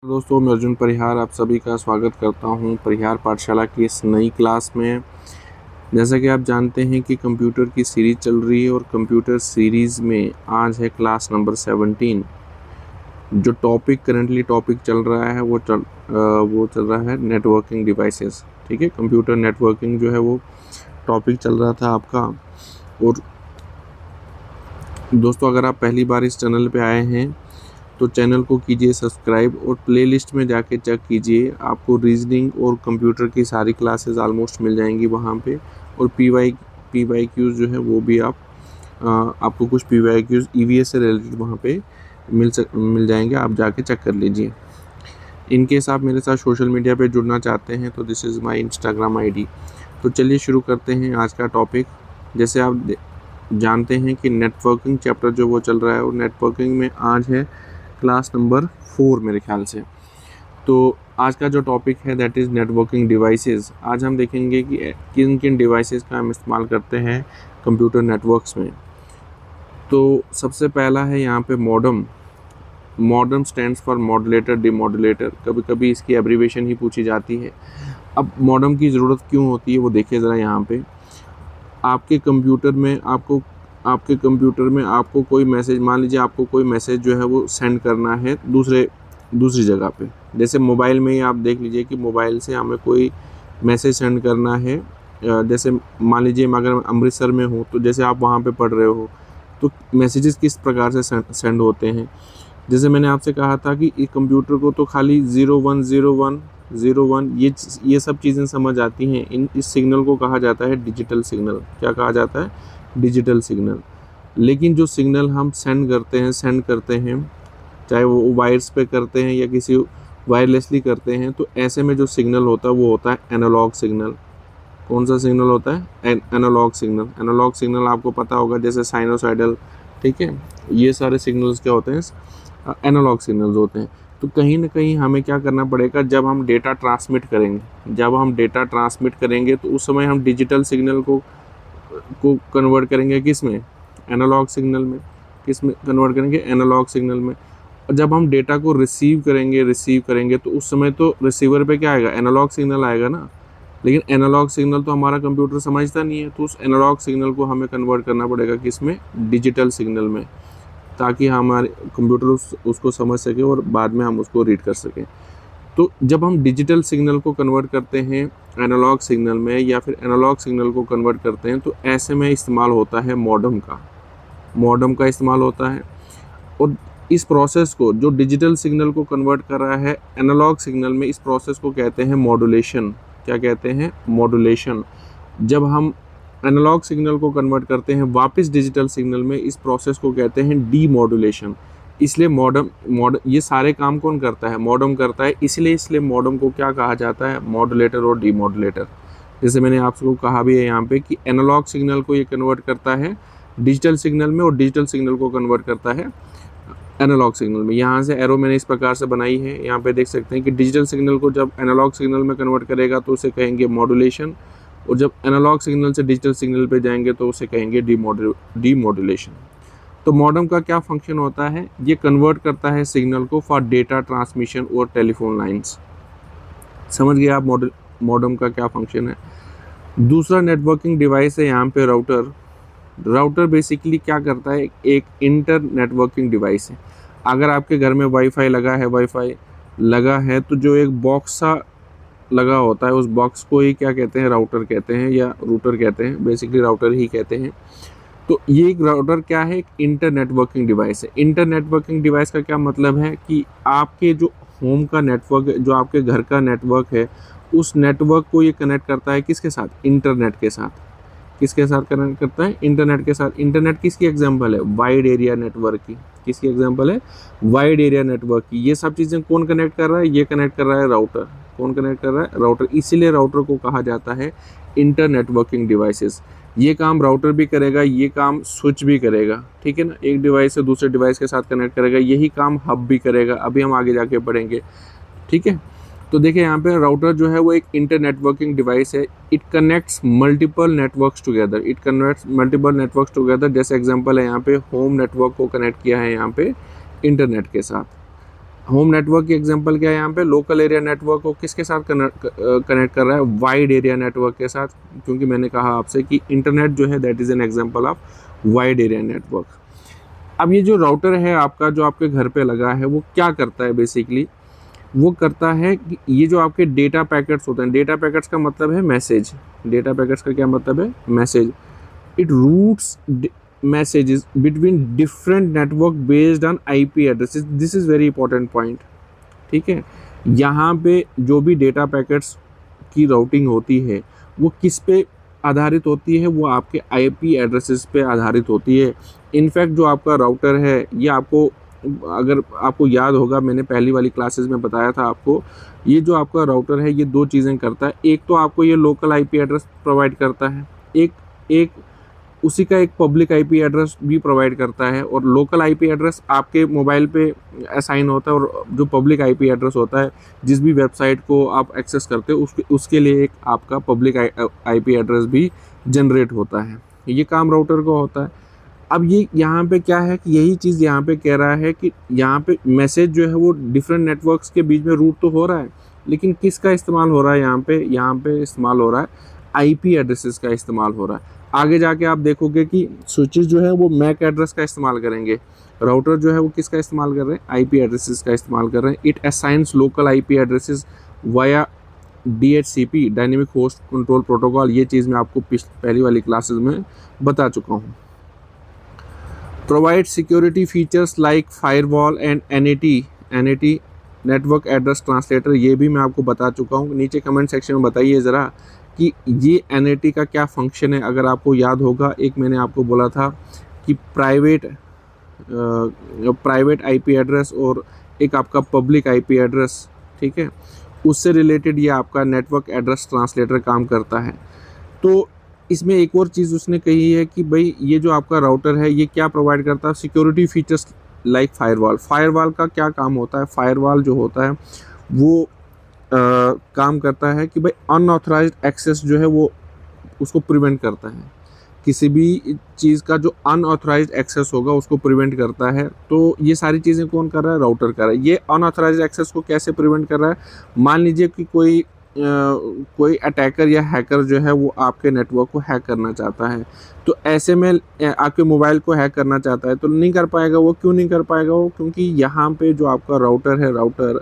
दोस्तों, मैं अर्जुन परिहार आप सभी का स्वागत करता हूं परिहार पाठशाला की इस नई क्लास में। जैसा कि आप जानते हैं कि कंप्यूटर की सीरीज़ चल रही है और कंप्यूटर सीरीज़ में आज है क्लास नंबर 17। जो करंटली टॉपिक चल रहा है वो चल रहा है नेटवर्किंग डिवाइसेस। ठीक है, कंप्यूटर नेटवर्किंग जो है वो टॉपिक चल रहा था आपका। और दोस्तों, अगर आप पहली बार इस चैनल पे आए हैं तो चैनल को कीजिए सब्सक्राइब और प्लेलिस्ट में जाके चेक कीजिए, आपको रीजनिंग और कंप्यूटर की सारी क्लासेस ऑलमोस्ट मिल जाएंगी वहाँ पे। और पी वाई क्यूज़ जो है वो भी आपको कुछ पी वाई क्यूज़ ईवीएस से रिलेटेड वहाँ पे मिल जाएंगे, आप जाके चेक कर लीजिए। इन केस आप मेरे साथ सोशल मीडिया पे जुड़ना चाहते हैं तो this is my Instagram ID। तो चलिए शुरू करते हैं आज का टॉपिक। जैसे आप जानते हैं कि नेटवर्किंग चैप्टर जो वो चल रहा है और नेटवर्किंग में आज है क्लास नंबर 4 मेरे ख्याल से। तो आज का जो टॉपिक है दैट इज़ नेटवर्किंग डिवाइसेस। आज हम देखेंगे कि किन किन डिवाइसेस का हम इस्तेमाल करते हैं कंप्यूटर नेटवर्क्स में। तो सबसे पहला है यहाँ पे modem. Modem stands for modulator demodulator, कभी कभी इसकी एब्रीविएशन ही पूछी जाती है। अब मॉडेम की ज़रूरत क्यों होती है वो देखिए ज़रा। यहाँ पे आपके कंप्यूटर में आपको कोई मैसेज, मान लीजिए आपको कोई मैसेज जो है वो सेंड करना है दूसरी जगह पे। जैसे मोबाइल में ही आप देख लीजिए कि मोबाइल से हमें कोई मैसेज सेंड करना है। जैसे मान लीजिए अगर मैं अमृतसर में हूँ तो जैसे आप वहाँ पे पढ़ रहे हो तो मैसेजेस किस प्रकार से सेंड होते हैं। जैसे मैंने आपसे कहा था कि इस कंप्यूटर को तो खाली 0101 ये सब चीज़ें समझ आती हैं। इस सिग्नल को कहा जाता है डिजिटल सिग्नल। क्या कहा जाता है? Digital signal. लेकिन जो सिग्नल हम सेंड करते हैं चाहे वो वायर्स पे करते हैं या किसी वायरलेसली करते हैं, तो ऐसे में जो सिग्नल होता है वो होता है एनालॉग सिग्नल। कौन सा सिग्नल होता है? Analogue signal. एनालॉग सिग्नल आपको पता होगा, जैसे साइनोसाइडल। ठीक है, ये सारे सिग्नल्स क्या होते हैं? एनालॉग सिग्नल्स होते हैं। तो कहीं ना कहीं हमें क्या करना पड़ेगा, जब हम डेटा ट्रांसमिट करेंगे तो उस समय हम डिजिटल सिग्नल को कन्वर्ट करेंगे किस में? एनालॉग सिग्नल में। किस में कन्वर्ट करेंगे? एनालॉग सिग्नल में। और जब हम डेटा को रिसीव करेंगे तो उस समय तो रिसीवर पे क्या आएगा? एनालॉग सिग्नल आएगा ना। लेकिन एनालॉग सिग्नल तो हमारा कंप्यूटर समझता नहीं है, तो उस एनालॉग सिग्नल को हमें कन्वर्ट करना पड़ेगा किस में? डिजिटल सिग्नल में, ताकि हमारे कंप्यूटर उसको समझ सके और बाद में हम उसको रीड कर सकें। तो जब हम डिजिटल सिग्नल को कन्वर्ट करते हैं एनालॉग सिग्नल में या फिर एनालॉग सिग्नल को कन्वर्ट करते हैं तो ऐसे में इस्तेमाल होता है मॉडेम का इस्तेमाल होता है। और इस प्रोसेस को, जो डिजिटल सिग्नल को कन्वर्ट कर रहा है एनालॉग सिग्नल में, इस प्रोसेस को कहते हैं मॉड्यूलेशन। क्या कहते हैं? मॉड्यूलेशन। जब हम एनालॉग सिग्नल को कन्वर्ट करते हैं वापस डिजिटल सिग्नल में, इस प्रोसेस को कहते हैं डीमॉड्यूलेशन। इसलिए ये सारे काम कौन करता है? मॉडेम करता है। इसलिए मॉडेम को क्या कहा जाता है? मॉड्यूलेटर और डीमॉड्यूलेटर। जैसे मैंने आपको कहा भी है यहाँ पे कि एनालॉग सिग्नल को ये कन्वर्ट करता है डिजिटल सिग्नल में और डिजिटल सिग्नल को कन्वर्ट करता है एनालॉग सिग्नल में। यहाँ से एरो मैंने इस प्रकार से बनाई है, यहाँ पे देख सकते हैं कि डिजिटल सिग्नल को जब एनालॉग सिग्नल में कन्वर्ट करेगा तो उसे कहेंगे मॉड्यूलेशन, और जब एनालॉग सिग्नल से डिजिटल सिग्नल पे जाएंगे तो उसे कहेंगे डीमॉड्यूलेशन। तो मॉडेम का क्या फंक्शन होता है? ये कन्वर्ट करता है सिग्नल को फॉर डेटा ट्रांसमिशन और टेलीफोन लाइंस। समझ गए आप मॉडेम का क्या फंक्शन है। दूसरा नेटवर्किंग डिवाइस है यहाँ पे राउटर बेसिकली क्या करता है? एक इंटर नेटवर्किंग डिवाइस है। अगर आपके घर में वाईफाई लगा है तो जो एक बॉक्स सा लगा होता है, उस बॉक्स को ही क्या कहते हैं? राउटर कहते हैं या रूटर कहते हैं। बेसिकली राउटर ही कहते हैं। तो ये एक राउटर क्या है? एक इंटर नेटवर्किंग डिवाइस है। इंटर नेटवर्किंग डिवाइस का क्या मतलब है कि आपके जो होम का नेटवर्क, जो आपके घर का नेटवर्क है, उस नेटवर्क को ये कनेक्ट करता है किसके साथ? इंटरनेट के साथ। किसके साथ कनेक्ट करता है? इंटरनेट के साथ। इंटरनेट किसकी एग्जांपल है? वाइड एरिया नेटवर्क की। किसकी एग्जांपल है? वाइड एरिया नेटवर्क की। ये सब चीज़ें कौन कनेक्ट कर रहा है? ये कनेक्ट कर रहा है राउटर। कौन कनेक्ट कर रहा है? राउटर। इसीलिए राउटर को कहा जाता है इंटर नेटवर्किंग डिवाइसेस। ये काम राउटर भी करेगा, ये काम स्विच भी करेगा। ठीक है ना, एक डिवाइस से दूसरे डिवाइस के साथ कनेक्ट करेगा। यही काम हब भी करेगा, अभी हम आगे जाके पढ़ेंगे। ठीक है, तो देखिए यहाँ पे राउटर जो है वो एक इंटर नेटवर्किंग डिवाइस है। It connects multiple networks together. जैसे एग्जांपल है यहाँ पे होम नेटवर्क को कनेक्ट किया है यहाँ पे इंटरनेट के साथ। होम नेटवर्क की एग्जांपल क्या है यहाँ पे, लोकल एरिया नेटवर्क को किसके साथ कनेक्ट कर रहा है, वाइड एरिया नेटवर्क के साथ, क्योंकि मैंने कहा आपसे कि इंटरनेट जो है that is an example of wide area network. अब ये जो राउटर है आपका जो आपके घर पे लगा है वो क्या करता है बेसिकली, वो करता है कि ये जो आपके डेटा पैकेट्स होते हैं, डेटा पैकेट्स का मतलब है मैसेज, डेटा पैकेट्स का क्या मतलब है, message, it routes messages between different network based on IP addresses, this is very important point। ठीक है, यहाँ पे जो भी डेटा पैकेट्स की राउटिंग होती है वो किस पे आधारित होती है, वो आपके IP एड्रेसेस पे आधारित होती है। इनफैक्ट जो आपका राउटर है ये आपको, अगर आपको याद होगा मैंने पहली वाली क्लासेस में बताया था आपको, ये जो आपका राउटर है ये दो चीज़ें करता है। एक तो आपको ये लोकल IP एड्रेस प्रोवाइड करता है, एक एक उसी का एक पब्लिक आईपी एड्रेस भी प्रोवाइड करता है, और लोकल आईपी एड्रेस आपके मोबाइल पे असाइन होता है, और जो पब्लिक आईपी एड्रेस होता है जिस भी वेबसाइट को आप एक्सेस करते हो उसके लिए एक आपका पब्लिक आईपी एड्रेस भी जनरेट होता है। ये काम राउटर का होता है। अब ये यहाँ पे क्या है कि यही चीज़ यहाँ पे कह रहा है कि यहाँ पे मैसेज जो है वो डिफरेंट नेटवर्क्स के बीच में रूट तो हो रहा है, लेकिन किसका इस्तेमाल हो रहा है यहाँ पे इस्तेमाल हो रहा है आईपी एड्रेसेस का इस्तेमाल हो रहा है। आगे जाके आप देखोगे कि स्विचेस जो है वो मैक एड्रेस का इस्तेमाल करेंगे, राउटर जो है वो किसका इस्तेमाल कर रहे हैं, आईपी एड्रेसेस का इस्तेमाल कर रहे हैं। It assigns local IP addresses via DHCP, dynamic host control protocol. ये चीज़ मैं आपको पहली वाली क्लासेस में बता चुका हूँ। Provide security features like firewall and NAT network address translator, ये भी मैं आपको बता चुका हूँ। नीचे कमेंट सेक्शन में बताइए ज़रा कि ये NAT का क्या फंक्शन है। अगर आपको याद होगा, एक मैंने आपको बोला था कि प्राइवेट आईपी एड्रेस और एक आपका पब्लिक आईपी एड्रेस, ठीक है, उससे रिलेटेड ये आपका नेटवर्क एड्रेस ट्रांसलेटर काम करता है। तो इसमें एक और चीज़ उसने कही है कि भाई ये जो आपका राउटर है ये क्या प्रोवाइड करता है, security features like firewall. Firewall का क्या काम होता है, फायरवॉल जो होता है वो काम करता है कि भाई अनऑथराइज्ड एक्सेस जो है वो उसको प्रिवेंट करता है। किसी भी चीज़ का जो अनऑथराइज्ड एक्सेस होगा उसको प्रिवेंट करता है। तो ये सारी चीज़ें कौन कर रहा है, राउटर कर रहा है। ये अनऑथराइज्ड एक्सेस को कैसे प्रिवेंट कर रहा है, मान लीजिए कि कोई अटैकर या हैकर जो है वो आपके नेटवर्क को हैक करना चाहता है, तो ऐसे में आपके मोबाइल को हैक करना चाहता है तो नहीं कर पाएगा वो। क्यों नहीं कर पाएगा वो, क्योंकि यहाँ पे जो आपका राउटर है,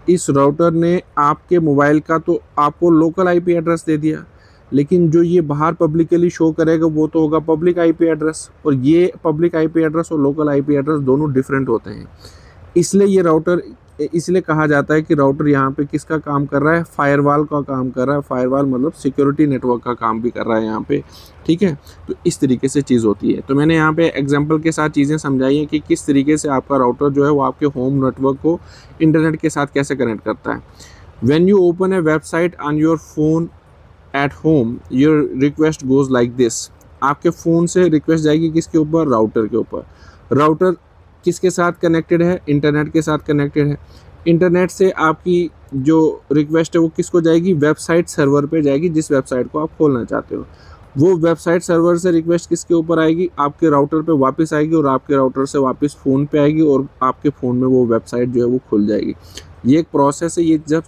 इस राउटर ने आपके मोबाइल का तो आपको लोकल आईपी एड्रेस दे दिया, लेकिन जो ये बाहर पब्लिकली शो करेगा वो तो होगा पब्लिक आईपी एड्रेस, और ये पब्लिक आईपी एड्रेस और लोकल आईपी एड्रेस दोनों डिफरेंट होते हैं। इसलिए ये राउटर, इसलिए कहा जाता है कि राउटर यहाँ पे किसका काम कर रहा है, फायरवॉल का काम कर रहा है। फायरवॉल मतलब सिक्योरिटी नेटवर्क का काम भी कर रहा है यहाँ पे, ठीक है। तो इस तरीके से चीज़ होती है। तो मैंने यहाँ पे एग्जांपल के साथ चीज़ें समझाई हैं कि किस तरीके से आपका राउटर जो है वो आपके होम नेटवर्क को इंटरनेट के साथ कैसे कनेक्ट करता है। When you open A website on your phone at home, your request goes like this. आपके फ़ोन से रिक्वेस्ट जाएगी किसके ऊपर, राउटर के ऊपर। राउटर किसके साथ कनेक्टेड है, इंटरनेट के साथ कनेक्टेड है। इंटरनेट से आपकी जो रिक्वेस्ट है वो किसको जाएगी, वेबसाइट सर्वर पे जाएगी, जिस वेबसाइट को आप खोलना चाहते हो। वो वेबसाइट सर्वर से रिक्वेस्ट किसके ऊपर आएगी, आपके राउटर पे वापस आएगी, और आपके राउटर से वापस फ़ोन पे आएगी, और आपके फ़ोन में वो वेबसाइट जो है वो खुल जाएगी। ये एक प्रोसेस है, ये जब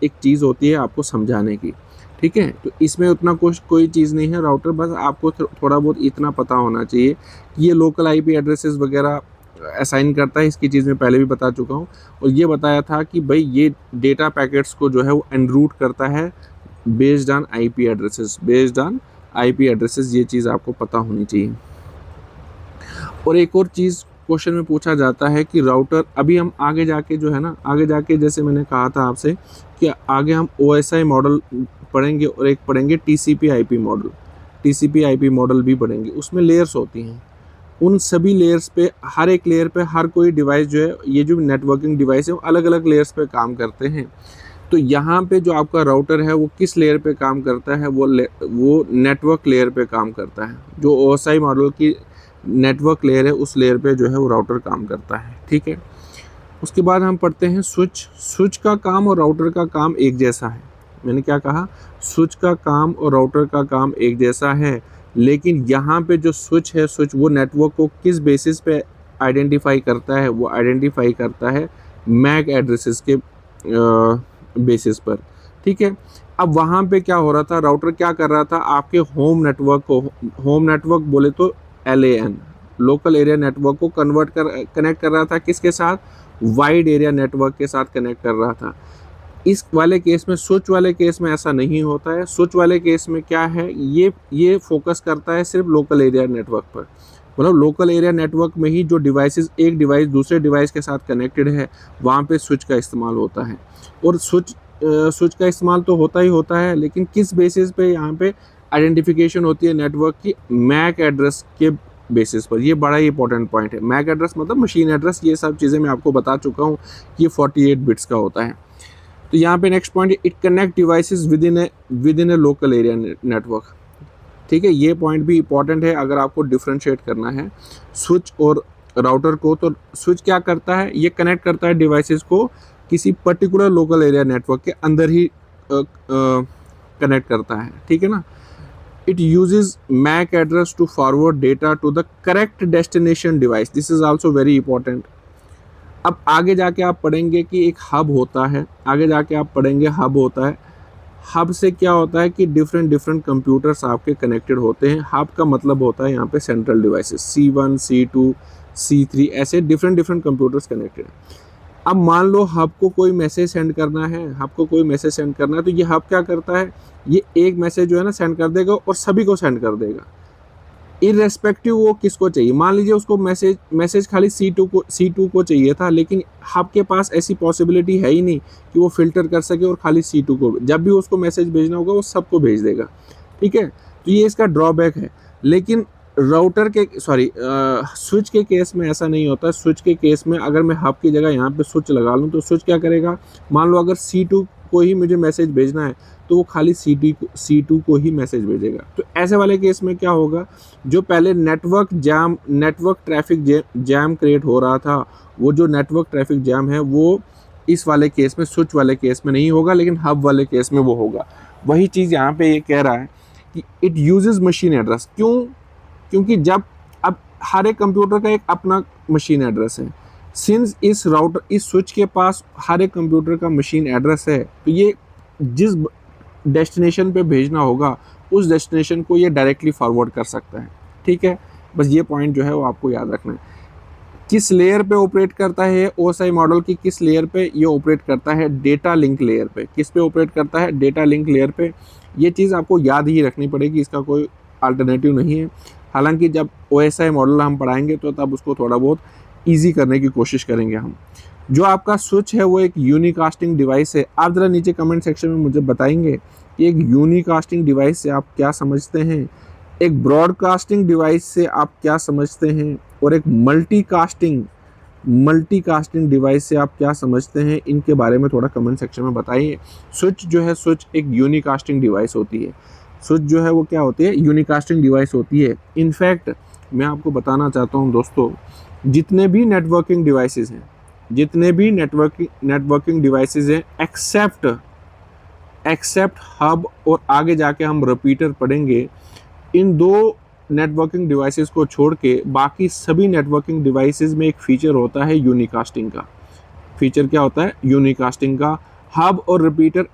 एक चीज़ होती है आपको समझाने की, ठीक है। तो इसमें उतना कोई चीज़ नहीं है राउटर, बस आपको थोड़ा बहुत इतना पता होना चाहिए कि ये लोकल आईपी एड्रेसेस वगैरह असाइन करता है। इसकी चीज़ मैं पहले भी बता चुका हूँ, और ये बताया था कि भाई ये डेटा पैकेट्स को जो है वो एनरूट करता है बेस्ड ऑन आईपी एड्रेसेस। ये चीज़ आपको पता होनी चाहिए। और एक और चीज़ क्वेश्चन में पूछा जाता है कि राउटर, अभी हम आगे जाके जो है ना, आगे जाके जैसे मैंने कहा था आपसे कि आगे हम OSI मॉडल पढ़ेंगे और एक पढ़ेंगे TCP IP मॉडल भी पढ़ेंगे। उसमें लेयर्स होती हैं, उन सभी लेयर्स पे, हर एक लेयर पे हर कोई डिवाइस जो है, ये जो नेटवर्किंग डिवाइस है वो अलग अलग लेयर्स पे काम करते हैं। तो यहाँ पे जो आपका राउटर है वो किस लेयर पे काम करता है, वो नेटवर्क लेयर पे काम करता है। जो OSI मॉडल की नेटवर्क लेयर है उस लेयर पे जो है वो राउटर काम करता है, ठीक है। उसके बाद हम पढ़ते हैं स्विच का काम और राउटर का काम एक जैसा है। मैंने क्या कहा, स्विच का काम और राउटर का काम एक जैसा है, लेकिन यहाँ पे जो स्विच है, स्विच वो नेटवर्क को किस बेसिस पे आइडेंटिफाई करता है, वो आइडेंटिफाई करता है मैक एड्रेसेस के बेसिस पर, ठीक है। अब वहाँ पे क्या हो रहा था, राउटर क्या कर रहा था, आपके होम नेटवर्क को, होम नेटवर्क बोले तो LAN, लोकल एरिया नेटवर्क को कनेक्ट कर रहा था किसके साथ, वाइड एरिया नेटवर्क के साथ कनेक्ट कर रहा था। इस वाले केस में, स्विच वाले केस में ऐसा नहीं होता है। स्विच वाले केस में क्या है, ये फोकस करता है सिर्फ लोकल एरिया नेटवर्क पर, मतलब लोकल एरिया नेटवर्क में ही जो डिवाइसेस, एक डिवाइस दूसरे डिवाइस के साथ कनेक्टेड है, वहाँ पे स्विच का इस्तेमाल होता है। और स्विच का इस्तेमाल तो होता ही होता है, लेकिन किस बेसिस पे यहाँ पे आइडेंटिफिकेशन होती है नेटवर्क की, मैक एड्रेस के बेसिस पर। ये बड़ा ही इंपॉर्टेंट पॉइंट है। मैक एड्रेस मतलब मशीन एड्रेस, ये सब चीज़ें मैं आपको बता चुका हूँ कि 48 बिट्स का होता है। तो यहाँ पे next point, it connect devices with in A local area network, ठीक है। ये पॉइंट भी इंपॉर्टेंट है अगर आपको डिफ्रेंशिएट करना है स्विच और राउटर को। तो स्विच क्या करता है, ये कनेक्ट करता है डिवाइसेस को किसी पर्टिकुलर लोकल एरिया नेटवर्क के अंदर ही कनेक्ट करता है, ठीक है ना। It uses MAC address to forward data to the correct destination device, this is also very important. अब आगे जाके आप पढ़ेंगे कि एक हब होता है, आगे जाके आप पढ़ेंगे हब होता है। हब से क्या होता है कि डिफरेंट कंप्यूटर्स आपके कनेक्टेड होते हैं। हब का मतलब होता है यहाँ पे central devices, C1 C2 C3, ऐसे डिफरेंट कंप्यूटर्स कनेक्टेड हैं। अब मान लो हब को कोई मैसेज सेंड करना है, हब को कोई मैसेज सेंड करना है, तो ये हब क्या करता है, ये एक मैसेज जो है ना सेंड कर देगा और सभी को सेंड कर देगा, इररेस्पेक्टिव वो किसको चाहिए। मान लीजिए उसको मैसेज खाली C2 को चाहिए था, लेकिन हब के पास ऐसी पॉसिबिलिटी है ही नहीं कि वो फिल्टर कर सके और खाली C2 को, जब भी उसको मैसेज भेजना होगा वो सबको भेज देगा, ठीक है। तो ये इसका ड्रॉबैक है। लेकिन राउटर के स्विच के केस में ऐसा नहीं होता। स्विच के केस में अगर मैं हब की जगह यहाँ पे स्विच लगा लूँ तो स्विच क्या करेगा, मान लो अगर C2 को ही मुझे मैसेज भेजना है तो वो खाली C2 को ही मैसेज भेजेगा। तो ऐसे वाले केस में क्या होगा, जो पहले नेटवर्क ट्रैफिक जैम क्रिएट हो रहा था, वो जो नेटवर्क ट्रैफिक जैम है वो इस वाले केस में, स्विच वाले केस में नहीं होगा, लेकिन हब वाले केस में वो होगा। वही चीज़ यहाँ पे ये कह रहा है कि इट यूजेस मशीन एड्रेस। क्यों, क्योंकि जब अब हर एक कंप्यूटर का एक अपना मशीन एड्रेस है। सिंस इस स्विच के पास हर एक कंप्यूटर का मशीन एड्रेस है, तो ये जिस डेस्टिनेशन पे भेजना होगा उस डेस्टिनेशन को ये डायरेक्टली फॉरवर्ड कर सकता है, ठीक है। बस ये पॉइंट जो है वो आपको याद रखना है। किस लेयर पे ऑपरेट करता है OSI मॉडल की, किस लेयर पे ये ऑपरेट करता है, डेटा लिंक लेयर पे। किस पे ऑपरेट करता है, डेटा लिंक लेयर पे। ये चीज़ आपको याद ही रखनी पड़ेगी, इसका कोई अल्टरनेटिव नहीं है। हालांकि जब OSI मॉडल हम पढ़ाएंगे तो तब उसको थोड़ा बहुत ईजी करने की कोशिश करेंगे हम। जो आपका स्विच है वो एक यूनिकास्टिंग डिवाइस है। आप ज़रा नीचे कमेंट सेक्शन में मुझे बताएंगे कि एक यूनिकास्टिंग डिवाइस से आप क्या समझते हैं, एक ब्रॉडकास्टिंग डिवाइस से आप क्या समझते हैं, और एक मल्टीकास्टिंग डिवाइस से आप क्या समझते हैं। इनके बारे में थोड़ा कमेंट सेक्शन में बताइए। स्विच एक यूनिकास्टिंग डिवाइस होती है। स्विच जो है वो क्या होती है, यूनिकास्टिंग डिवाइस होती है। इनफैक्ट मैं आपको बताना चाहता हूँ दोस्तों, जितने भी नेटवर्किंग डिवाइसेस हैं एक्सेप्ट हब, और आगे जाके हम रिपीटर पढ़ेंगे, इन दो नेटवर्किंग डिवाइसेस को छोड़ के बाकी सभी नेटवर्किंग डिवाइसेस में एक फीचर होता है यूनिकास्टिंग का। फीचर क्या होता है, यूनिकास्टिंग का। हब और रिपीटर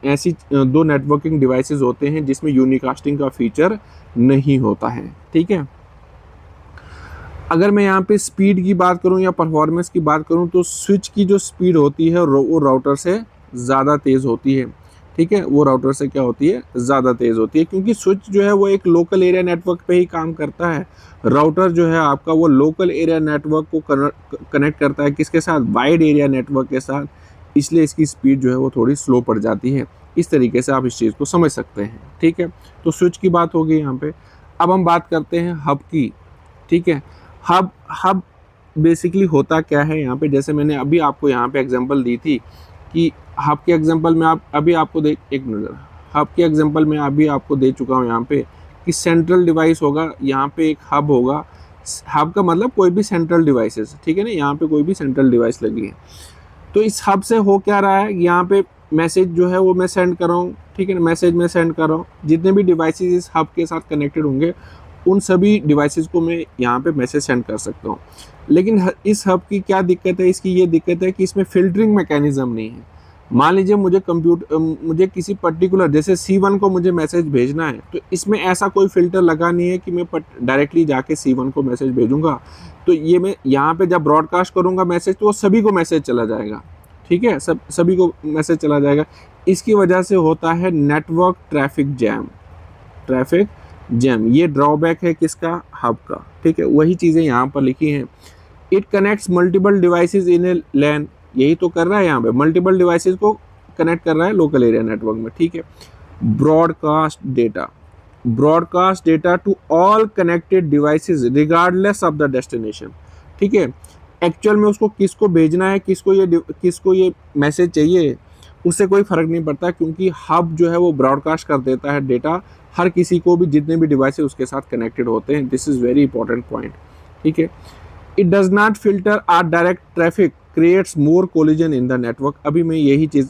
ऐसी दो नेटवर्किंग डिवाइसेस होते हैं जिसमें यूनिकास्टिंग का फीचर नहीं होता है, ठीक है। अगर मैं यहाँ पे स्पीड की बात करूँ या परफॉर्मेंस की बात करूँ तो स्विच की जो स्पीड होती है वो राउटर से ज़्यादा तेज़ होती है, ठीक है। वो राउटर से क्या होती है, ज़्यादा तेज़ होती है, क्योंकि स्विच जो है वो एक लोकल एरिया नेटवर्क पे ही काम करता है। राउटर जो है आपका वो लोकल एरिया नेटवर्क को कनेक्ट करता है किसके साथ, वाइड एरिया नेटवर्क के साथ, इसलिए इसकी स्पीड जो है वो थोड़ी स्लो पड़ जाती है। इस तरीके से आप इस चीज़ को समझ सकते हैं, ठीक है। तो स्विच की बात होगी यहाँ पे। अब हम बात करते हैं हब की, ठीक है। हब बेसिकली होता क्या है यहाँ पे, जैसे मैंने अभी आपको यहाँ पे एग्जांपल दी थी कि हब के एग्जांपल में हब के एग्जांपल में अभी आपको दे चुका हूँ यहाँ पे कि सेंट्रल डिवाइस होगा, यहाँ पे एक हब होगा। हब का मतलब कोई भी सेंट्रल डिवाइसेस, ठीक है ना, यहाँ पे कोई भी सेंट्रल डिवाइस लगी है। तो इस हब से हो क्या रहा है, यहाँ पे मैसेज जो है वो मैं सेंड कर रहा हूँ, ठीक है ना, मैसेज मैं सेंड कर रहा हूँ। जितने भी डिवाइसेस इस हब के साथ कनेक्टेड होंगे उन सभी डिवाइसेस को मैं यहाँ पे मैसेज सेंड कर सकता हूँ। लेकिन इस हब की क्या दिक्कत है, इसकी ये दिक्कत है कि इसमें फ़िल्टरिंग मैकेनिज़्म नहीं है। मान लीजिए मुझे किसी पर्टिकुलर जैसे C1 को मुझे मैसेज भेजना है, तो इसमें ऐसा कोई फ़िल्टर लगा नहीं है कि मैं डायरेक्टली जाके C1 को मैसेज भेजूँगा। तो ये मैं यहाँ पे जब ब्रॉडकास्ट करूँगा मैसेज, तो वो सभी को मैसेज चला जाएगा, ठीक है? सभी को मैसेज चला जाएगा। इसकी वजह से होता है नेटवर्क ट्रैफिक जैम। ये ड्रॉबैक है किसका? हब का, ठीक है? वही चीज़ें यहाँ पर लिखी हैं। It connects multiple devices in a LAN, यही तो कर रहा है यहाँ पे, मल्टीपल डिवाइसेस को कनेक्ट कर रहा है लोकल एरिया नेटवर्क में, ठीक है? Broadcast data to all connected devices regardless of the destination, ठीक है? एक्चुअल में उसको किसको भेजना है, किसको ये मैसेज चाहिए, उससे कोई फ़र्क नहीं पड़ता, क्योंकि हब जो है वो ब्रॉडकास्ट कर देता है डेटा हर किसी को भी, जितने भी डिवाइसेस उसके साथ कनेक्टेड होते हैं। This is very important point, ठीक है? It does not filter or direct traffic, creates more collision in the network. अभी मैं यही चीज़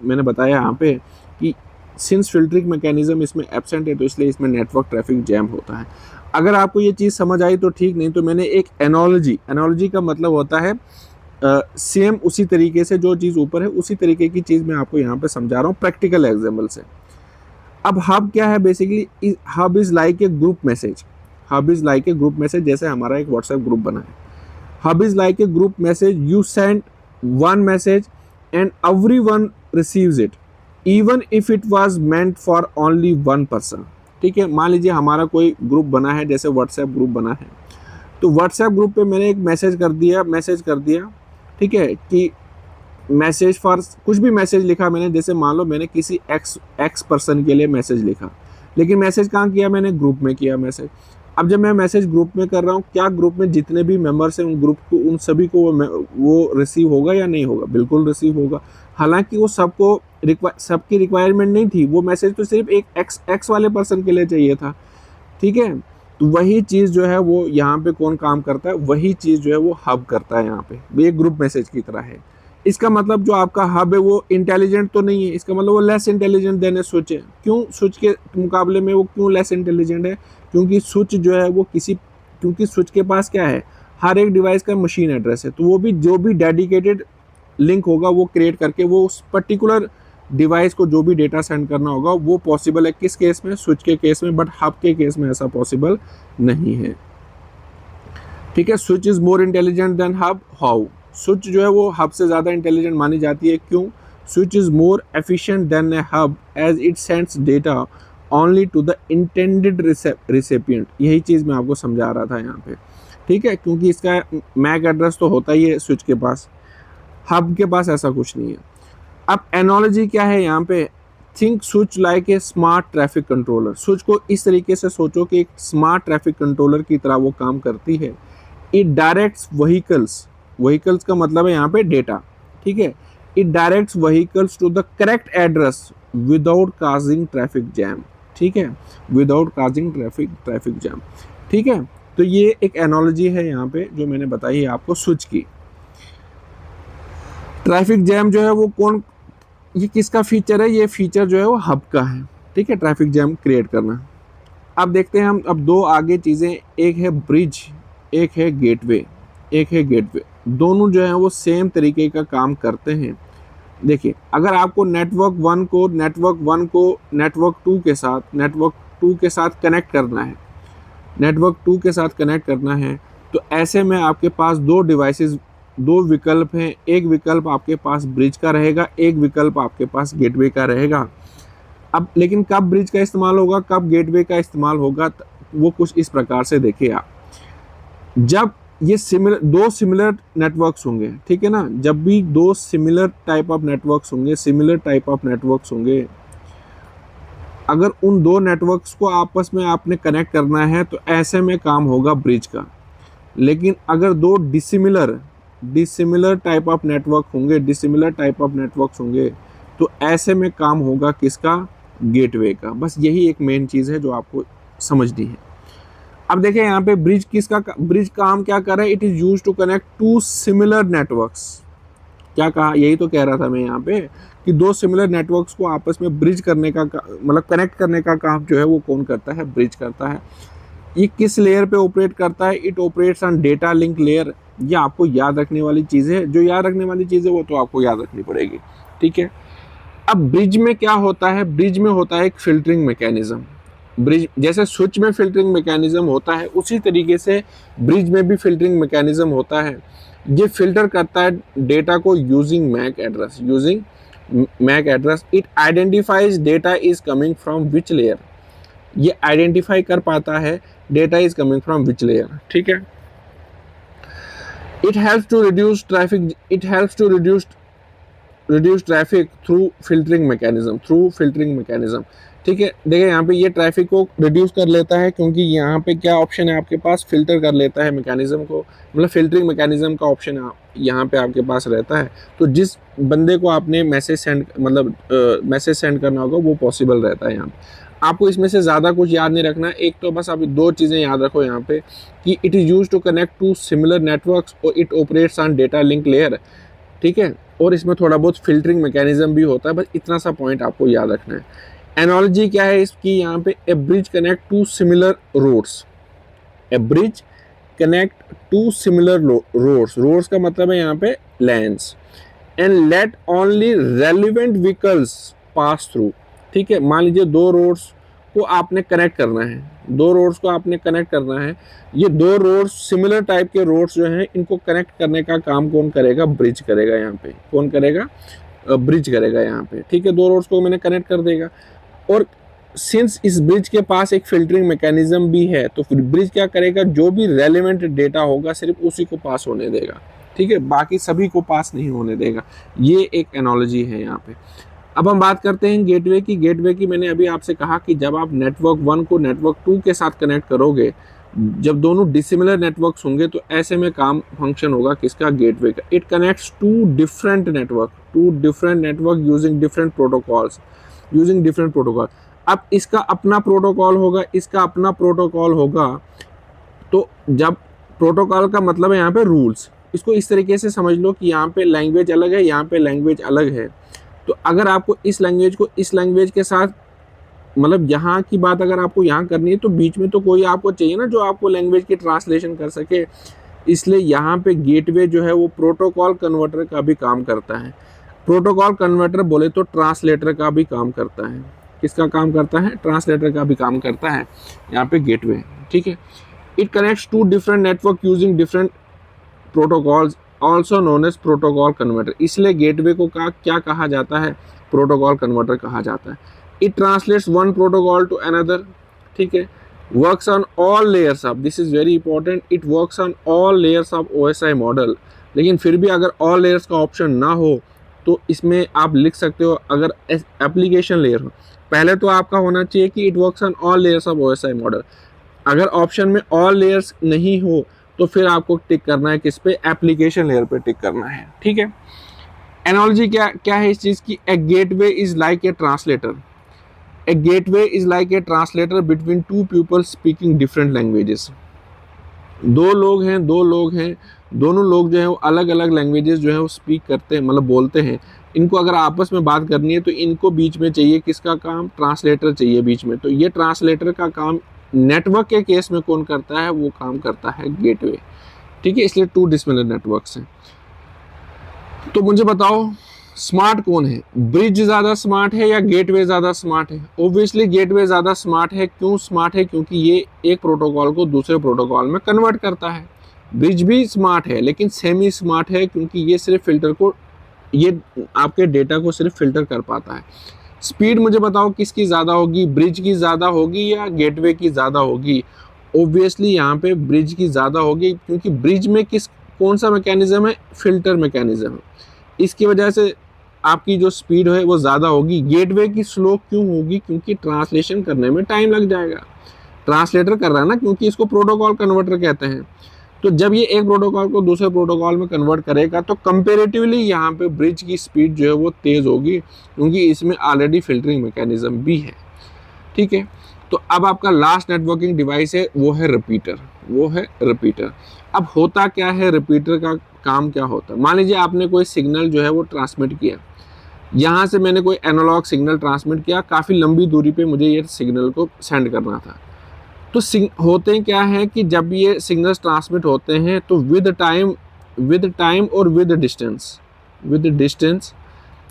मैंने बताया यहाँ पे कि सिंस फिल्टरिंग मैकेनिज्म इसमें एब्सेंट है, तो इसलिए इसमें नेटवर्क ट्रैफिक जैम होता है। अगर आपको ये चीज़ समझ आई तो ठीक, नहीं तो मैंने एक एनालॉजी का मतलब होता है सेम उसी तरीके से जो चीज़ ऊपर है उसी तरीके की चीज़ मैं आपको यहाँ पे समझा रहा हूँ प्रैक्टिकल एग्जाम्पल से। अब हब क्या है? Basically hub is like a group message. जैसे हमारा एक व्हाट्सएप ग्रुप बना है, hub is like a group message. You send one message and everyone receives it, even if it was meant for only one person, ठीक है? मान लीजिए हमारा कोई ग्रुप बना है, जैसे व्हाट्सएप ग्रुप बना है, तो व्हाट्सएप ग्रुप पे मैंने एक मैसेज कर दिया, ठीक है? कि मैसेज फॉर कुछ भी मैसेज लिखा मैंने, जैसे मान लो मैंने किसी एक्स पर्सन के लिए मैसेज लिखा, लेकिन मैसेज कहाँ किया? मैंने ग्रुप में किया मैसेज। अब जब मैं मैसेज ग्रुप में कर रहा हूँ, क्या ग्रुप में जितने भी मेंबर्स हैं उन सभी को वो रिसीव होगा या नहीं होगा? बिल्कुल रिसीव होगा। हालांकि वो सबकी रिक्वायरमेंट नहीं थी, वो मैसेज तो सिर्फ एक एक्स वाले पर्सन के लिए चाहिए था, ठीक है? तो वही चीज़ जो है वो यहाँ पे कौन काम करता है? वही चीज़ जो है वो हब करता है यहाँ पे। ये ग्रुप मैसेज की तरह है। इसका मतलब जो आपका हब है वो इंटेलिजेंट तो नहीं है, इसका मतलब वो लेस इंटेलिजेंट देन ए स्विच है। क्यों? स्विच के मुकाबले में वो क्यों लेस इंटेलिजेंट है? क्योंकि स्विच जो है वो क्योंकि स्विच के पास क्या है? हर एक डिवाइस का मशीन एड्रेस है, तो वो भी जो भी डेडिकेटेड लिंक होगा वो क्रिएट करके वो उस पर्टिकुलर डिवाइस को जो भी डेटा सेंड करना होगा वो पॉसिबल है। किस केस में? स्विच के केस में। बट हब के केस में ऐसा पॉसिबल नहीं है, ठीक है? Switch is more intelligent then hub. How? Switch जो है वो हब से ज़्यादा इंटेलिजेंट मानी जाती है। क्यों? Switch is more efficient than a hub as it sends data only to the intended recipient. यही चीज़ मैं आपको समझा रहा था यहाँ पे, ठीक है? क्योंकि इसका मैक एड्रेस तो होता ही है स्विच के पास, हब के पास ऐसा कुछ नहीं है। अब एनालॉजी क्या है यहाँ पे? Think switch like a smart traffic controller. Switch को इस तरीके से सोचो कि एक स्मार्ट ट्रैफिक कंट्रोलर की तरह वो काम करती है। इट डायरेक्ट्स व्हीकल्स का मतलब है यहाँ पे डेटा, ठीक है? It directs vehicles to the correct address without causing traffic jam, ठीक है? विदाउट काजिंग ट्रैफिक जैम, ठीक है? तो ये एक एनालॉजी है यहाँ पे जो मैंने बताई है आपको स्विच की। ट्रैफिक जैम जो है वो ये किसका फीचर है? ये फीचर जो है वो हब का है, ठीक है? ट्रैफिक जैम क्रिएट करना। अब देखते हैं हम अब दो आगे चीज़ें, एक है ब्रिज, एक है गेटवे। दोनों जो है वो सेम तरीके का काम करते हैं। देखिए, अगर आपको नेटवर्क 1 को नेटवर्क 2 के साथ कनेक्ट करना है, तो ऐसे में आपके पास दो विकल्प हैं। एक विकल्प आपके पास ब्रिज का रहेगा, एक विकल्प आपके पास गेटवे का रहेगा। अब लेकिन कब ब्रिज का इस्तेमाल होगा, कब गेटवे का इस्तेमाल होगा, वो कुछ इस प्रकार से देखिए आप। जब ये दो सिमिलर नेटवर्क्स होंगे, ठीक है ना? जब भी दो सिमिलर टाइप ऑफ नेटवर्क्स होंगे, अगर उन दो नेटवर्क्स को आपस में आपने कनेक्ट करना है तो ऐसे में काम होगा ब्रिज का। लेकिन अगर दो डिसिमिलर टाइप ऑफ नेटवर्क्स होंगे तो ऐसे में काम होगा किसका? गेटवे का। बस यही एक मेन चीज़ है जो आपको समझनी है। अब देखिए यहाँ पे ब्रिज काम क्या कर रहा है? It is use to connect to similar networks. क्या कहा? यही तो कह रहा था मैं यहाँ पे कि दो सिमिलर नेटवर्क्स को आपस में ब्रिज करने का मतलब कनेक्ट करने का काम जो है वो कौन करता है? ब्रिज करता है। ये किस लेयर पे ऑपरेट करता है? It operates on data link layer. ये आपको याद रखने वाली चीज़ है, जो याद रखने वाली चीज़ है वो तो आपको याद रखनी पड़ेगी, ठीक है। अब ब्रिज में क्या होता है? ब्रिज में होता है एक फिल्टरिंग मैकेनिज्म। ब्रिज जैसे स्विच में फिल्टरिंग मैकेनिज्म होता है, उसी तरीके से ब्रिज में भी फिल्टरिंग मैकेनिज्म होता है। ये फिल्टर करता है डेटा को using MAC address, it identifies data is coming from which layer. ये आइडेंटिफाई कर पाता है data is coming from which layer, ठीक है। It helps to reduce traffic through filtering mechanism, ठीक है। देखिए यहाँ पे ये ट्रैफिक को रिड्यूस कर लेता है, क्योंकि यहाँ पे क्या ऑप्शन है आपके पास? फिल्टर कर लेता है मैकेनिज्म को, मतलब फिल्टरिंग मैकेनिज्म का ऑप्शन यहाँ पे आपके पास रहता है। तो जिस बंदे को आपने मैसेज सेंड करना होगा वो पॉसिबल रहता है यहाँ पे। आपको इसमें से ज़्यादा कुछ याद नहीं रखना, एक तो बस आप 2 चीज़ें याद रखो यहाँ पे कि it is use to connect to similar networks और it operates on data link layer, ठीक है। और इसमें थोड़ा बहुत फिल्टरिंग मैकेनिज्म भी होता है, बस इतना सा पॉइंट आपको याद रखना है। एनोलॉजी क्या है इसकी? यहाँ पे a bridge connect to similar roads, roads का मतलब है यहाँ पे lanes, and let only relevant vehicles pass through, ठीक है। मान लीजिए 2 रोड्स को आपने कनेक्ट करना है, ये 2 रोड्स सिमिलर टाइप के रोड्स जो हैं इनको कनेक्ट करने का काम कौन करेगा? ब्रिज करेगा। यहाँ पे कौन करेगा? ब्रिज करेगा यहाँ पे, ठीक है। 2 रोड्स को मैंने कनेक्ट कर देगा, और सिंस इस ब्रिज के पास एक फिल्टरिंग मैकेनिज्म भी है, तो फिर ब्रिज क्या करेगा? जो भी रेलेवेंट डेटा होगा सिर्फ उसी को पास होने देगा, ठीक है, बाकी सभी को पास नहीं होने देगा। ये एक एनालॉजी है यहाँ पे। अब हम बात करते हैं गेटवे की। मैंने अभी आपसे कहा कि जब आप नेटवर्क 1 को नेटवर्क 2 के साथ कनेक्ट करोगे, जब दोनों डिसिमिलर नेटवर्क्स होंगे, तो ऐसे में काम फंक्शन होगा किसका? गेटवे का। It connects to different network using different protocols. अब इसका अपना प्रोटोकॉल होगा, तो जब प्रोटोकॉल का मतलब है यहाँ पे रूल्स, इसको इस तरीके से समझ लो कि यहाँ पे लैंग्वेज अलग है, यहाँ पे लैंग्वेज अलग है। तो अगर आपको इस लैंग्वेज को इस लैंग्वेज के साथ, मतलब यहाँ की बात अगर आपको यहाँ करनी है, तो बीच में तो कोई आपको चाहिए ना जो आपको लैंग्वेज की ट्रांसलेशन कर सके। इसलिए यहाँ पे गेटवे जो है वो प्रोटोकॉल कन्वर्टर का भी काम करता है। प्रोटोकॉल कन्वर्टर बोले तो ट्रांसलेटर का भी काम करता है। किसका काम करता है? ट्रांसलेटर का भी काम करता है यहाँ पे गेटवे, ठीक है। It connects to different network using different protocols also known as protocol converter. इसलिए गेटवे को क्या कहा जाता है? प्रोटोकॉल कन्वर्टर कहा जाता है। It translates one protocol to another, ठीक है। Works on all layers of, this is very important, it works on all layers of OSI model. लेकिन फिर भी अगर ऑल लेयर्स का ऑप्शन ना हो तो इसमें आप लिख सकते हो, अगर एप्लीकेशन लेयर हो, पहले तो आपका होना चाहिए कि it works on all layers of OSI model. अगर ऑप्शन में ऑल लेयर्स नहीं हो तो फिर आपको टिक करना है किस पे? एप्लीकेशन लेयर पे टिक करना है, ठीक है। एनालॉजी क्या है इस चीज़ की? A gateway is like a translator between 2 people speaking different languages. 2 लोग हैं, दोनों लोग जो है वो अलग अलग लैंग्वेजेस जो है वो स्पीक करते हैं, मतलब बोलते हैं। इनको अगर आपस में बात करनी है तो इनको बीच में चाहिए किसका काम? ट्रांसलेटर चाहिए बीच में। तो ये ट्रांसलेटर का काम नेटवर्क के केस में कौन करता है? वो काम करता है गेटवे, ठीक है। इसलिए 2 डिसिमिलर नेटवर्क्स हैं। तो मुझे बताओ स्मार्ट कौन है? ब्रिज ज़्यादा स्मार्ट है या गेटवे ज़्यादा स्मार्ट है? ऑब्वियसली गेटवे ज़्यादा स्मार्ट है। क्यों स्मार्ट है? क्योंकि ये एक प्रोटोकॉल को दूसरे प्रोटोकॉल में कन्वर्ट करता है। ब्रिज भी स्मार्ट है लेकिन सेमी स्मार्ट है, क्योंकि ये आपके डेटा को सिर्फ फिल्टर कर पाता है। स्पीड मुझे बताओ किसकी ज़्यादा होगी? ब्रिज की ज़्यादा होगी या गेटवे की ज़्यादा होगी? ऑब्वियसली यहाँ पे ब्रिज की ज़्यादा होगी, क्योंकि ब्रिज में कौन सा मैकेनिज्म है? फिल्टर मैकेनिज्म है। इसकी वजह से आपकी जो स्पीड है वो ज़्यादा होगी। गेटवे की स्लो क्यों होगी? क्योंकि ट्रांसलेशन करने में टाइम लग जाएगा। ट्रांसलेटर कर रहा है ना, क्योंकि इसको प्रोटोकॉल कन्वर्टर कहते हैं। तो जब ये एक प्रोटोकॉल को दूसरे प्रोटोकॉल में कन्वर्ट करेगा तो कंपेरेटिवली यहाँ पे ब्रिज की स्पीड जो है वो तेज़ होगी, क्योंकि इसमें ऑलरेडी फिल्टरिंग मैकेनिज्म भी है, ठीक है। तो अब आपका लास्ट नेटवर्किंग डिवाइस है, वो है रिपीटर। अब होता क्या है? रिपीटर का काम क्या होता है? मान लीजिए आपने कोई सिग्नल जो है वो ट्रांसमिट किया, यहाँ से मैंने कोई एनालॉग सिग्नल ट्रांसमिट किया, काफ़ी लंबी दूरी पे मुझे ये सिग्नल को सेंड करना था। तो होते क्या है कि जब ये सिग्नल्स ट्रांसमिट होते हैं तो विद टाइम और विद डिस्टेंस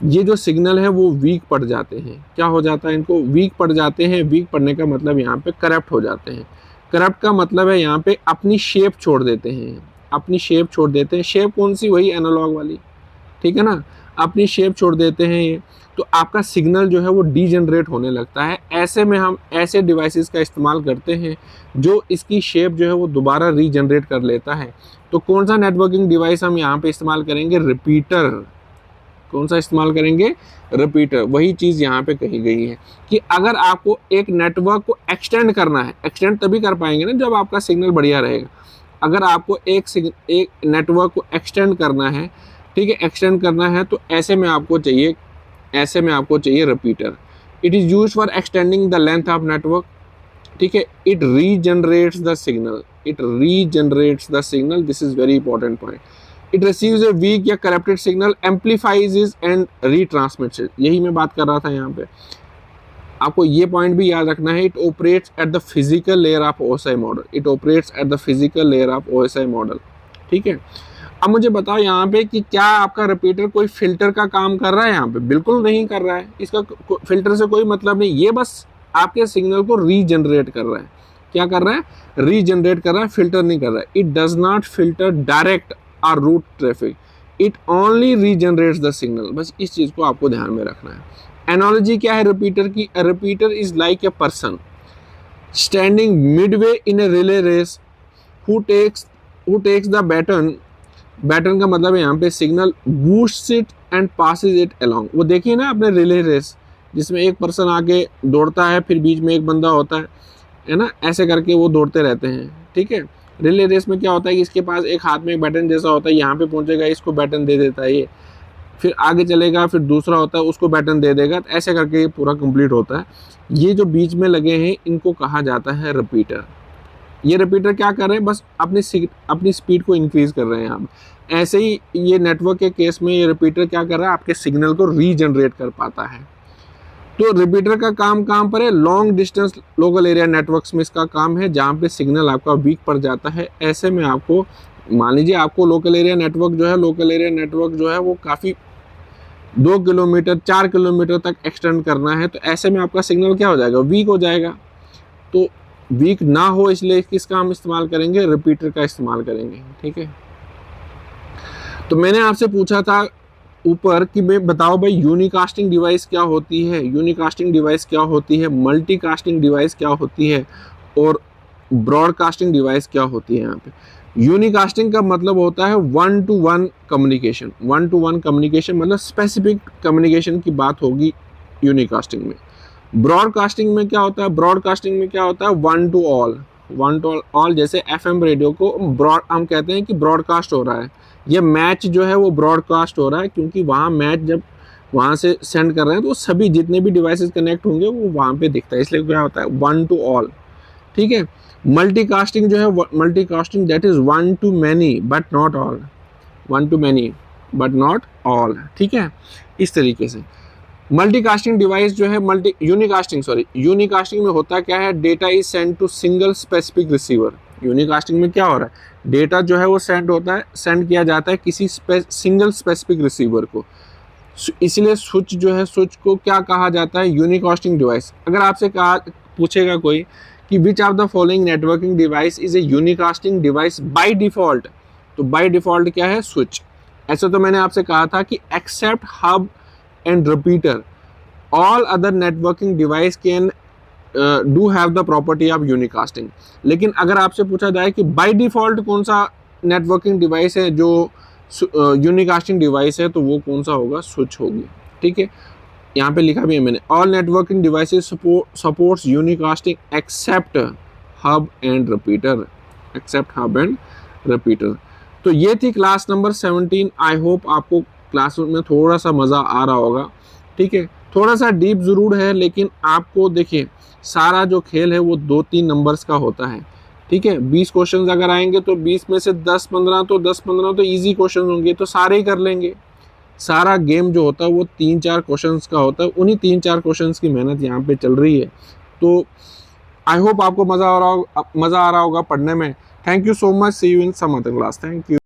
ये जो सिग्नल है वो वीक पड़ जाते हैं। क्या हो जाता है, इनको वीक पड़ जाते हैं। वीक पड़ने का मतलब यहाँ पे करप्ट हो जाते हैं। करप्ट का मतलब है यहाँ पे अपनी शेप छोड़ देते हैं, अपनी शेप छोड़ देते हैं। शेप कौन सी, वही एनालॉग वाली, ठीक है ना, अपनी शेप छोड़ देते हैं ये। तो आपका सिग्नल जो है वो डीजनरेट होने लगता है। ऐसे में हम ऐसे डिवाइसेस का इस्तेमाल करते हैं जो इसकी शेप जो है वो दोबारा रीजनरेट कर लेता है। तो कौन सा नेटवर्किंग डिवाइस हम यहाँ पे इस्तेमाल करेंगे, रिपीटर। कौन सा इस्तेमाल करेंगे, रिपीटर। वही चीज़ यहाँ पे कही गई है कि अगर आपको एक नेटवर्क को एक्सटेंड करना है, एक्सटेंड तभी कर पाएंगे ना जब आपका सिग्नल बढ़िया रहेगा। अगर आपको एक नेटवर्क को एक्सटेंड करना है, ठीक है, एक्सटेंड करना है, तो ऐसे में आपको चाहिए repeater. It is use for extending the length of network, ठीक है। It regenerates the signal, this is very important point. It receives a weak या corrupted signal, amplifies is and retransmits it. यही मैं बात कर रहा था यहाँ पे, आपको ये पॉइंट भी याद रखना है। It operates at the physical layer of OSI model, ठीक है। अब मुझे बताओ यहाँ पे कि क्या आपका रिपीटर कोई फिल्टर का काम कर रहा है यहाँ पे, बिल्कुल नहीं कर रहा है। इसका फिल्टर से कोई मतलब नहीं, ये बस आपके सिग्नल को रीजनरेट कर रहा है। क्या कर रहा है, रीजनरेट कर रहा है, फिल्टर नहीं कर रहा है। It does not filter direct और route traffic, it only regenerates the signal. बस इस चीज़ को आपको ध्यान में रखना है। एनालॉजी क्या है रिपीटर की, repeater is like a person standing midway in a relay race who takes the baton का मतलब है यहाँ पे signal, boosts it and passes it along. वो देखिए ना अपने रिले रेस, जिसमें एक पर्सन आगे दौड़ता है, फिर बीच में एक बंदा होता है ना, ऐसे करके वो दौड़ते रहते हैं, ठीक है। रिले रेस में क्या होता है कि इसके पास एक हाथ में एक बैटन जैसा होता है, यहाँ पे पहुंचेगा इसको बैटन दे देता है ये, फिर आगे चलेगा, फिर दूसरा होता है उसको बैटन दे देगा, तो ऐसे करके ये पूरा कंप्लीट होता है। ये जो बीच में लगे हैं इनको कहा जाता है रिपीटर। ये रिपीटर क्या कर रहे हैं, बस अपनी स्पीड को इंक्रीज कर रहे हैं आप। ऐसे ही ये नेटवर्क के केस में ये रिपीटर क्या कर रहा है, आपके सिग्नल को रीजनरेट कर पाता है। तो रिपीटर का काम कहाँ पर है, long distance local area networks में इसका काम है, जहाँ पे सिग्नल आपका वीक पड़ जाता है। ऐसे में आपको मान लीजिए आपको लोकल एरिया नेटवर्क जो है वो काफ़ी 2 किलोमीटर 4 किलोमीटर तक एक्सटेंड करना है, तो ऐसे में आपका सिग्नल क्या हो जाएगा, वीक हो जाएगा। तो वीक ना हो इसलिए किसका हम इस्तेमाल करेंगे, रिपीटर का इस्तेमाल करेंगे, ठीक है। तो मैंने आपसे पूछा था ऊपर कि मैं बताओ भाई यूनिकास्टिंग डिवाइस क्या होती है, मल्टीकास्टिंग डिवाइस क्या होती है, और ब्रॉडकास्टिंग डिवाइस क्या होती है। यहाँ पे यूनिकास्टिंग का मतलब होता है 1 to 1 कम्युनिकेशन। 1 to 1 कम्युनिकेशन मतलब स्पेसिफिक कम्युनिकेशन की बात होगी यूनिकास्टिंग में। ब्रॉडकास्टिंग में क्या होता है, 1 to all। जैसे FM रेडियो को हम कहते हैं कि ब्रॉडकास्ट हो रहा है, ये मैच जो है वो ब्रॉडकास्ट हो रहा है, क्योंकि वहाँ मैच जब वहाँ से सेंड कर रहे हैं तो सभी जितने भी डिवाइसेस कनेक्ट होंगे वो वहाँ पे दिखता है, इसलिए क्या होता है 1 to all, ठीक है। मल्टीकास्टिंग जो है, multicasting that is 1 to many but not all, ठीक है। इस तरीके से मल्टीकास्टिंग डिवाइस जो है, यूनिकास्टिंग में होता क्या है, data is send to single specific receiver. Unicasting में क्या हो रहा है, डेटा जो है वो सेंड किया जाता है किसी सिंगल स्पेसिफिक रिसीवर को, इसलिए स्विच को क्या कहा जाता है, यूनिकास्टिंग डिवाइस। अगर आपसे पूछेगा कोई कि which of the following networking device is a यूनिकास्टिंग device by default, तो बाय डिफॉल्ट क्या है, स्विच। ऐसा तो मैंने आपसे कहा था कि except hub and repeater all other networking device can do have the property of unicasting. लेकिन अगर आपसे पूछा जाए कि बाय डिफॉल्ट कौन सा नेटवर्किंग डिवाइस है जो यूनिकास्टिंग डिवाइस है, तो वो कौन सा होगा, स्विच होगी, ठीक है। यहाँ पे लिखा भी है मैंने, all networking devices supports unicasting except hub and repeater. तो ये थी क्लास नंबर 17। आई होप आपको क्लास में थोड़ा सा मज़ा आ रहा होगा, ठीक है। थोड़ा सा डीप ज़रूर है, लेकिन आपको देखिए सारा जो खेल है वो 2-3 नंबर्स का होता है, ठीक है। 20 क्वेश्चंस अगर आएंगे तो 20 में से 10-15 तो ईजी क्वेश्चन होंगे, तो सारे ही कर लेंगे। सारा गेम जो होता है वो 3-4 क्वेश्चंस का होता है, उन्हीं 3-4 क्वेश्चंस की मेहनत यहाँ पे चल रही है। तो आई होप आपको मज़ा आ रहा होगा पढ़ने में। Thank you so much, see you in some other class, thank you.